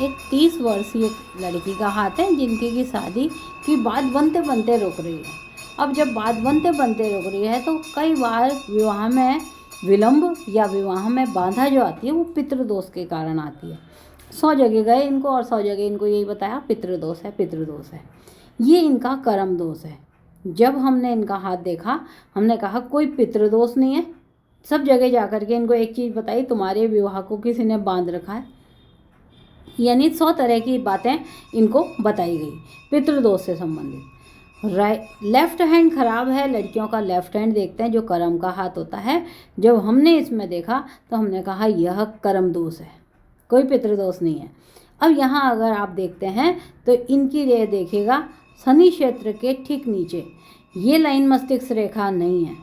एक 30 वर्षीय लड़की का हाथ है जिनकी की शादी की बात बनते बनते रुक रही है। अब जब बात बनते बनते रुक रही है तो कई बार विवाह में विलंब या विवाह में बाधा जो आती है वो पितृदोष के कारण आती है। 100 जगह गए इनको और 100 जगह इनको यही बताया पितृदोष है, पितृदोष है। ये इनका कर्म दोष है। जब हमने इनका हाथ देखा हमने कहा कोई पितृदोष नहीं है। सब जगह जा कर के इनको एक चीज़ बताई, तुम्हारे विवाह को किसी ने बांध रखा है, यानी 100 तरह की बातें इनको बताई गई पितृदोष से संबंधित। लेफ्ट हैंड खराब है, लड़कियों का लेफ्ट हैंड देखते हैं जो कर्म का हाथ होता है। जब हमने इसमें देखा तो हमने कहा यह कर्म दोष है, कोई पितृदोष नहीं है। अब यहाँ अगर आप देखते हैं तो इनकी रेख देखिएगा शनि क्षेत्र के ठीक नीचे ये लाइन मस्तिष्क रेखा नहीं है।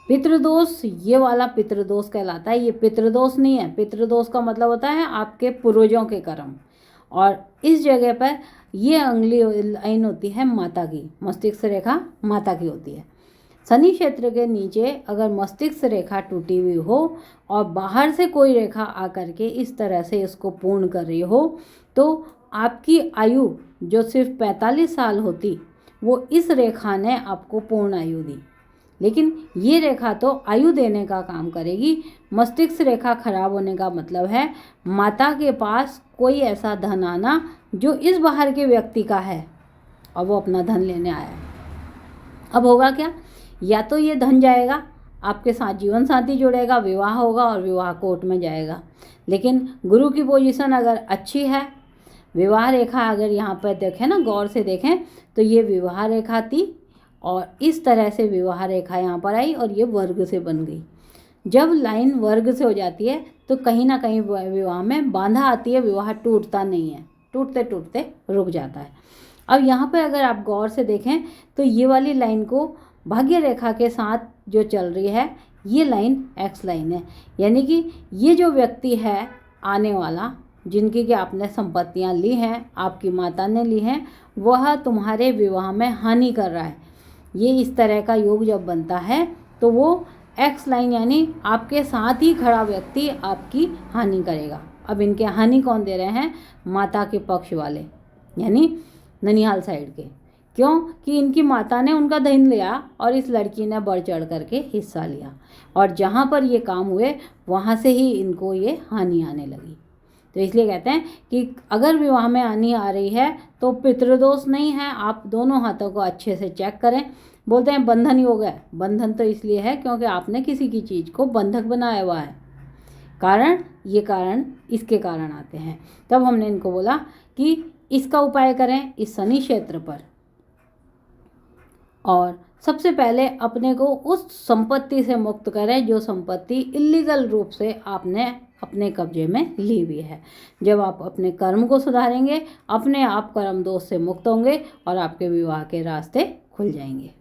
पितृदोष ये वाला पितृदोष कहलाता है, ये पितृदोष नहीं है। पितृदोष का मतलब होता है आपके पूर्वजों के कर्म, और इस जगह पर ये अंगुली लाइन होती है माता की, मस्तिष्क रेखा माता की होती है। शनि क्षेत्र के नीचे अगर मस्तिष्क रेखा टूटी हुई हो और बाहर से कोई रेखा आकर के इस तरह से इसको पूर्ण कर रही हो तो आपकी आयु जो सिर्फ 45 साल होती वो इस रेखा ने आपको पूर्ण आयु दी। लेकिन ये रेखा तो आयु देने का काम करेगी। मस्तिष्क रेखा खराब होने का मतलब है माता के पास कोई ऐसा धन आना जो इस बाहर के व्यक्ति का है और वो अपना धन लेने आया है। अब होगा क्या, या तो ये धन जाएगा, आपके साथ जीवन साथी जुड़ेगा, विवाह होगा और विवाह कोर्ट में जाएगा। लेकिन गुरु की पोजीशन अगर अच्छी है, विवाह रेखा अगर यहाँ पर देखें ना, गौर से देखें तो ये विवाह रेखा थी और इस तरह से विवाह रेखा यहाँ पर आई और ये वर्ग से बन गई। जब लाइन वर्ग से हो जाती है तो कहीं ना कहीं विवाह में बाधा आती है, विवाह टूटता नहीं है, टूटते टूटते रुक जाता है। अब यहाँ पर अगर आप गौर से देखें तो ये वाली लाइन को भाग्य रेखा के साथ जो चल रही है ये लाइन एक्स लाइन है, यानी कि ये जो व्यक्ति है आने वाला जिनकी कि आपने संपत्तियाँ ली हैं, आपकी माता ने ली हैं, वह तुम्हारे विवाह में हानि कर रहा है। ये इस तरह का योग जब बनता है तो वो एक्स लाइन यानी आपके साथ ही खड़ा व्यक्ति आपकी हानि करेगा। अब इनके हानि कौन दे रहे हैं, माता के पक्ष वाले यानी ननिहाल साइड के। क्यों कि इनकी माता ने उनका धन लिया और इस लड़की ने बढ़ चढ़ करके हिस्सा लिया और जहाँ पर ये काम हुए वहाँ से ही इनको ये हानि आने लगी। तो इसलिए कहते हैं कि अगर विवाह में हानि आ रही है तो पितृदोष नहीं है। आप दोनों हाथों को अच्छे से चेक करें। बोलते हैं बंधन योग है, बंधन तो इसलिए है क्योंकि आपने किसी की चीज़ को बंधक बनाया हुआ है। कारण इसके कारण आते हैं। तब हमने इनको बोला कि इसका उपाय करें इस शनि क्षेत्र पर, और सबसे पहले अपने को उस संपत्ति से मुक्त करें जो संपत्ति इल्लीगल रूप से आपने अपने कब्जे में ली हुई है। जब आप अपने कर्म को सुधारेंगे अपने आप कर्म दोष से मुक्त होंगे और आपके विवाह के रास्ते खुल जाएंगे।